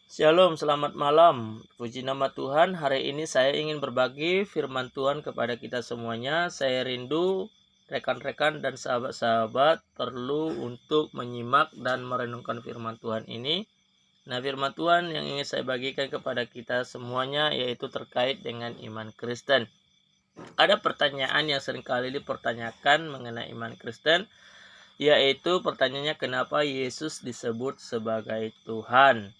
Shalom, selamat malam. Puji nama Tuhan, hari ini saya ingin berbagi firman Tuhan kepada kita semuanya. Saya rindu rekan-rekan dan sahabat-sahabat perlu untuk menyimak dan merenungkan firman Tuhan ini. Nah, firman Tuhan yang ingin saya bagikan kepada kita semuanya yaitu terkait dengan iman Kristen. Ada pertanyaan yang seringkali dipertanyakan mengenai iman Kristen, yaitu pertanyaannya kenapa Yesus disebut sebagai Tuhan.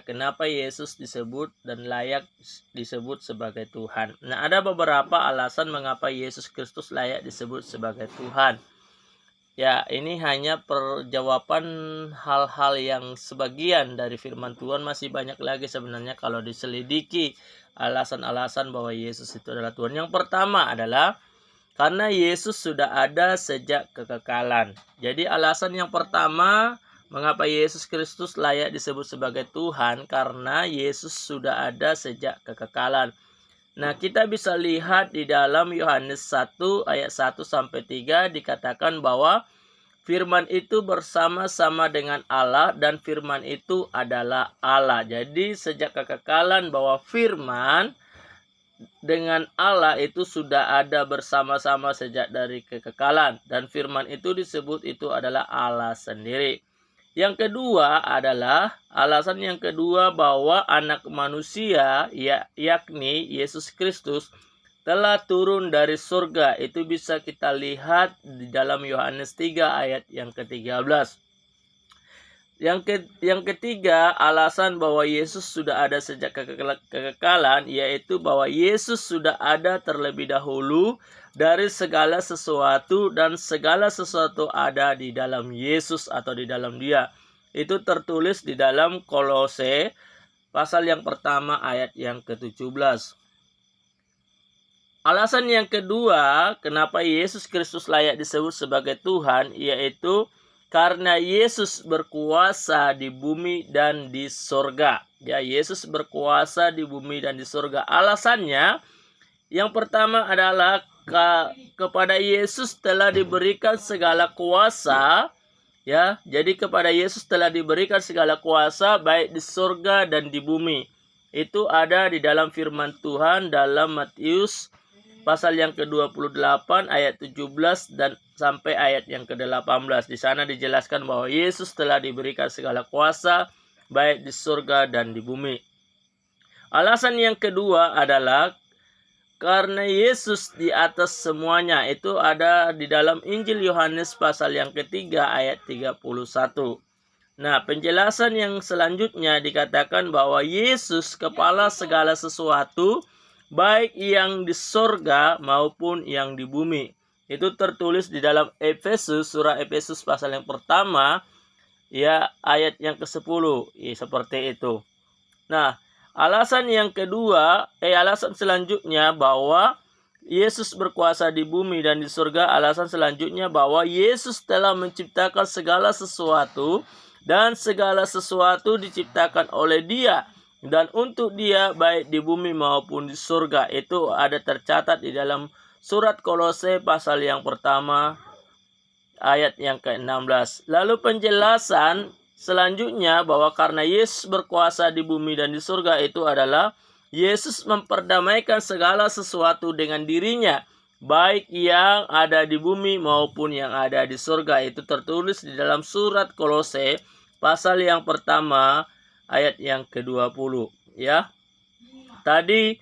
Kenapa Yesus disebut dan layak disebut sebagai Tuhan? Nah, ada beberapa alasan mengapa Yesus Kristus layak disebut sebagai Tuhan. Ya, ini hanya perjawaban hal-hal yang sebagian dari firman Tuhan, masih banyak lagi sebenarnya kalau diselidiki alasan-alasan bahwa Yesus itu adalah Tuhan. Yang pertama adalah karena Yesus sudah ada sejak kekekalan. Jadi alasan yang pertama mengapa Yesus Kristus layak disebut sebagai Tuhan, karena Yesus sudah ada sejak kekekalan. Nah, kita bisa lihat di dalam Yohanes 1 ayat 1-3 dikatakan bahwa firman itu bersama-sama dengan Allah dan firman itu adalah Allah. Jadi sejak kekekalan bahwa firman dengan Allah itu sudah ada bersama-sama sejak dari kekekalan, dan firman itu disebut itu adalah Allah sendiri. Yang kedua adalah alasan yang kedua bahwa anak manusia yakni Yesus Kristus telah turun dari surga. Itu bisa kita lihat di dalam Yohanes 3 ayat yang ke-13. Yang ketiga, alasan bahwa Yesus sudah ada sejak kekekalan, yaitu bahwa Yesus sudah ada terlebih dahulu dari segala sesuatu, dan segala sesuatu ada di dalam Yesus atau di dalam Dia. Itu tertulis di dalam Kolose pasal yang pertama ayat yang ke-17. Alasan yang kedua kenapa Yesus Kristus layak disebut sebagai Tuhan, yaitu karena Yesus berkuasa di bumi dan di sorga. Ya, Yesus berkuasa di bumi dan di sorga. Alasannya, yang pertama adalah kepada Yesus telah diberikan segala kuasa. Ya, jadi kepada Yesus telah diberikan segala kuasa baik di sorga dan di bumi. Itu ada di dalam firman Tuhan dalam Matius pasal yang ke-28 ayat 17 dan sampai ayat yang ke-18. Di sana dijelaskan bahwa Yesus telah diberikan segala kuasa baik di surga dan di bumi. Alasan yang kedua adalah karena Yesus di atas semuanya. Itu ada di dalam Injil Yohanes pasal yang ketiga ayat 31. Nah, penjelasan yang selanjutnya dikatakan bahwa Yesus kepala segala sesuatu, baik yang di sorga maupun yang di bumi. Itu tertulis di dalam Efesus, surah Efesus pasal yang pertama, ya, ayat yang ke-10, ya, seperti itu. Nah, alasan selanjutnya bahwa Yesus berkuasa di bumi dan di surga, alasan selanjutnya bahwa Yesus telah menciptakan segala sesuatu, dan segala sesuatu diciptakan oleh Dia dan untuk Dia baik di bumi maupun di surga. Itu ada tercatat di dalam surat Kolose pasal yang pertama ayat yang ke-16. Lalu penjelasan selanjutnya bahwa karena Yesus berkuasa di bumi dan di surga itu adalah Yesus memperdamaikan segala sesuatu dengan dirinya, baik yang ada di bumi maupun yang ada di surga. Itu tertulis di dalam surat Kolose pasal yang pertama ayat yang ke-20, ya. Tadi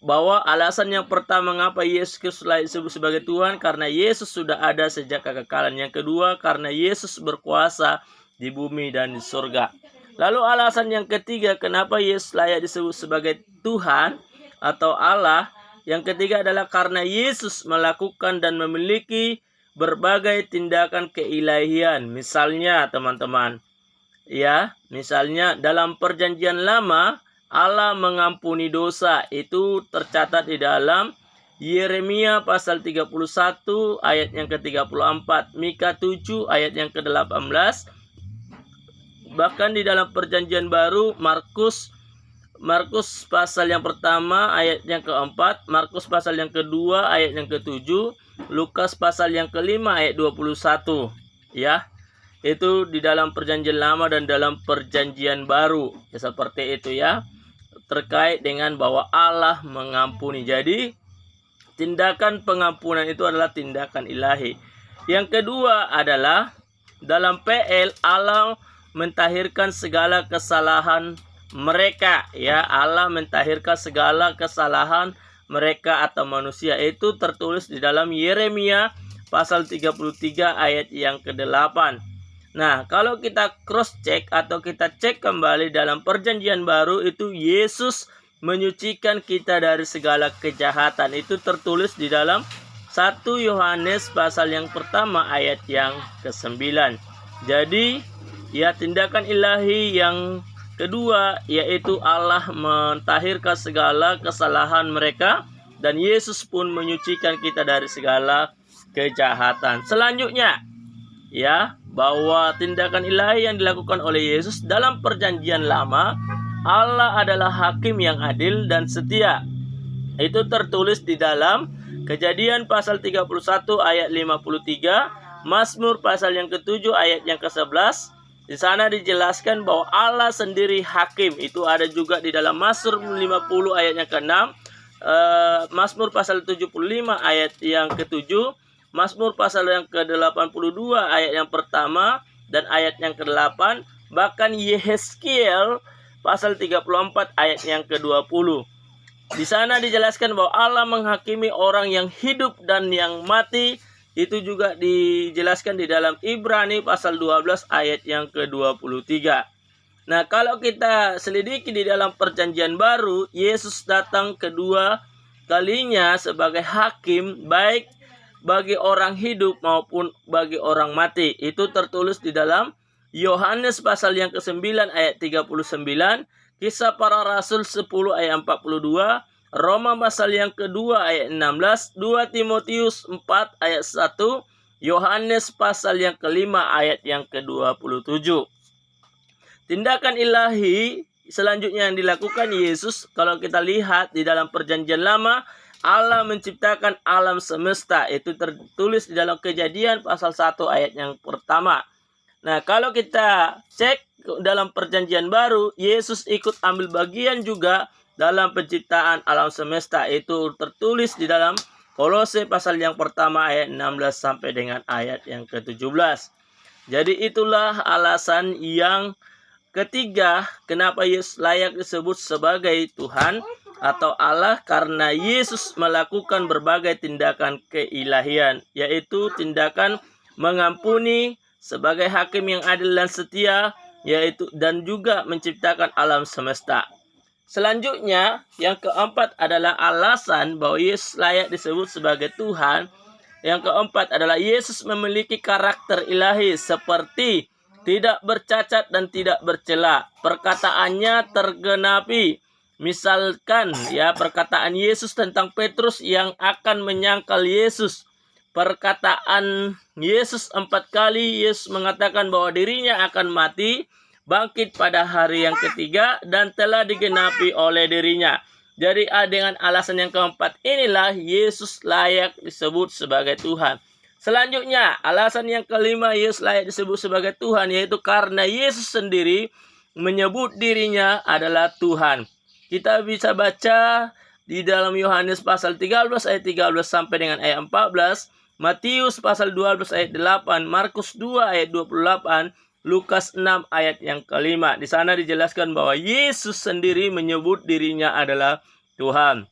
bahwa alasan yang pertama mengapa Yesus Kristus layak disebut sebagai Tuhan karena Yesus sudah ada sejak kekekalan. Yang kedua karena Yesus berkuasa di bumi dan di surga. Lalu alasan yang ketiga kenapa Yesus layak disebut sebagai Tuhan atau Allah, yang ketiga adalah karena Yesus melakukan dan memiliki berbagai tindakan keilahian. Misalnya teman-teman, ya, misalnya dalam perjanjian lama Allah mengampuni dosa. Itu tercatat di dalam Yeremia pasal 31 ayat yang ke-34, Mika 7 ayat yang ke-18. Bahkan di dalam perjanjian baru Markus pasal yang pertama ayat yang ke-4, Markus pasal yang kedua ayat yang ke-7, Lukas pasal yang ke-5 ayat 21, ya. Itu di dalam perjanjian lama dan dalam perjanjian baru. Ya, seperti itu ya. Terkait dengan bahwa Allah mengampuni. Jadi tindakan pengampunan itu adalah tindakan ilahi. Yang kedua adalah dalam PL Allah mentahirkan segala kesalahan mereka. Ya, Allah mentahirkan segala kesalahan mereka atau manusia. Itu tertulis di dalam Yeremia pasal 33 ayat yang ke-8. Nah, kalau kita cross check atau kita cek kembali dalam perjanjian baru, itu Yesus menyucikan kita dari segala kejahatan. Itu tertulis di dalam 1 Yohanes pasal yang pertama ayat yang ke-9. Jadi, ya, tindakan ilahi yang kedua yaitu Allah mentahirkan segala kesalahan mereka dan Yesus pun menyucikan kita dari segala kejahatan. Selanjutnya, ya, bahwa tindakan ilahi yang dilakukan oleh Yesus dalam perjanjian lama, Allah adalah hakim yang adil dan setia. Itu tertulis di dalam Kejadian pasal 31 ayat 53, Mazmur pasal yang ke-7 ayat yang ke-11. Di sana dijelaskan bahwa Allah sendiri hakim. Itu ada juga di dalam Mazmur 50 ayat yang ke-6, Mazmur pasal 75 ayat yang ke-7, Mazmur pasal yang ke-82 ayat yang pertama dan ayat yang ke-8. Bahkan Yehezkiel pasal 34 ayat yang ke-20. Di sana dijelaskan bahwa Allah menghakimi orang yang hidup dan yang mati. Itu juga dijelaskan di dalam Ibrani pasal 12 ayat yang ke-23. Nah, kalau kita selidiki di dalam perjanjian baru, Yesus datang kedua kalinya sebagai hakim baik bagi orang hidup maupun bagi orang mati. Itu tertulis di dalam Yohanes pasal yang ke-9 ayat 39, Kisah Para Rasul 10 ayat 42, Roma pasal yang kedua ayat 16, 2 Timotius 4 ayat 1, Yohanes pasal yang kelima ayat yang ke-27. Tindakan ilahi selanjutnya yang dilakukan Yesus, kalau kita lihat di dalam perjanjian lama, Allah menciptakan alam semesta. Itu tertulis di dalam Kejadian pasal 1 ayat yang pertama. Nah, kalau kita cek dalam perjanjian baru, Yesus ikut ambil bagian juga dalam penciptaan alam semesta. Itu tertulis di dalam Kolose pasal yang pertama ayat 16 sampai dengan ayat yang ke-17. Jadi itulah alasan yang ketiga kenapa Yesus layak disebut sebagai Tuhan atau Allah, karena Yesus melakukan berbagai tindakan keilahian, yaitu tindakan mengampuni sebagai hakim yang adil dan setia, yaitu dan juga menciptakan alam semesta. Selanjutnya, yang keempat adalah alasan bahwa Yesus layak disebut sebagai Tuhan. Yang keempat adalah Yesus memiliki karakter ilahi seperti tidak bercacat dan tidak bercela. Perkataannya tergenapi. Misalkan ya perkataan Yesus tentang Petrus yang akan menyangkal Yesus. Perkataan Yesus 4 kali, Yesus mengatakan bahwa dirinya akan mati, bangkit pada hari yang ketiga, dan telah digenapi oleh dirinya. Jadi dengan alasan yang keempat inilah Yesus layak disebut sebagai Tuhan. Selanjutnya, alasan yang kelima Yesus layak disebut sebagai Tuhan, yaitu karena Yesus sendiri menyebut dirinya adalah Tuhan. Kita bisa baca di dalam Yohanes pasal 13 ayat 13 sampai dengan ayat 14, Matius pasal 12 ayat 8, Markus 2 ayat 28, Lukas 6 ayat yang kelima. Di sana dijelaskan bahwa Yesus sendiri menyebut dirinya adalah Tuhan.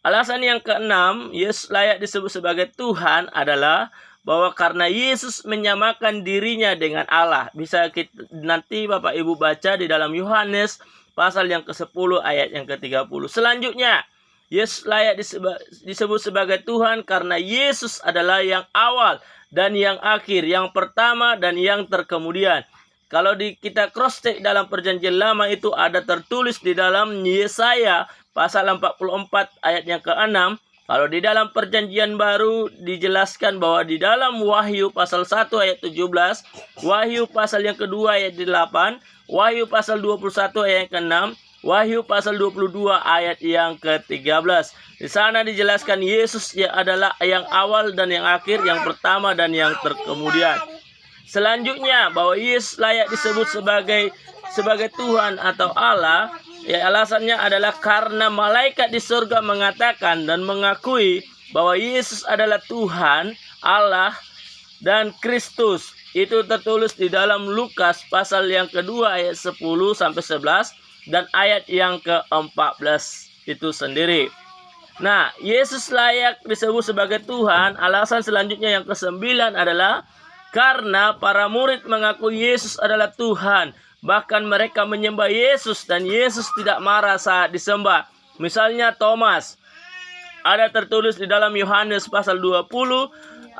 Alasan yang keenam, Yesus layak disebut sebagai Tuhan adalah bahwa karena Yesus menyamakan dirinya dengan Allah. Bisa kita, nanti Bapak Ibu baca di dalam Yohanes pasal yang ke-10 ayat yang ke-30. Selanjutnya, Yesus layak disebut sebagai Tuhan karena Yesus adalah yang awal dan yang akhir, yang pertama dan yang terkemudian. Kalau kita cross check dalam perjanjian lama itu ada tertulis di dalam Yesaya pasal 44 ayat yang ke-6. Kalau di dalam perjanjian baru dijelaskan bahwa di dalam Wahyu pasal 1 ayat 17, Wahyu pasal yang kedua ayat 8, Wahyu pasal 21 ayat yang ke-6, Wahyu pasal 22 ayat yang ke-13. Di sana dijelaskan Yesus adalah yang awal dan yang akhir, yang pertama dan yang terkemudian. selanjutnya bahwa Yesus layak disebut sebagai Tuhan atau Allah, ya alasannya adalah karena malaikat di surga mengatakan dan mengakui bahwa Yesus adalah Tuhan, Allah, dan Kristus. Itu tertulis di dalam Lukas pasal yang kedua ayat 10 sampai 11 dan ayat yang ke-14 itu sendiri. Nah, Yesus layak disebut sebagai Tuhan. Alasan selanjutnya yang ke-9 adalah karena para murid mengaku Yesus adalah Tuhan. Bahkan mereka menyembah Yesus dan Yesus tidak marah saat disembah. Misalnya Thomas. Ada tertulis di dalam Yohanes pasal 20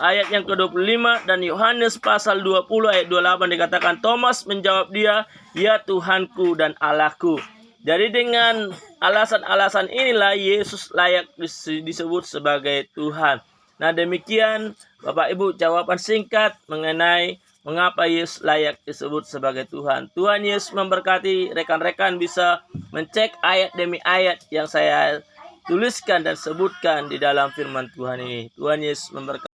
ayat yang ke-25 dan Yohanes pasal 20 ayat 28 dikatakan Thomas menjawab dia, "Ya Tuhanku dan Allahku." Jadi dengan alasan-alasan inilah Yesus layak disebut sebagai Tuhan. Nah, demikian Bapak Ibu jawaban singkat mengenai mengapa Yesus layak disebut sebagai Tuhan. Tuhan Yesus memberkati, rekan-rekan bisa mencek ayat demi ayat yang saya tuliskan dan sebutkan di dalam firman Tuhan ini. Tuhan Yesus memberkati.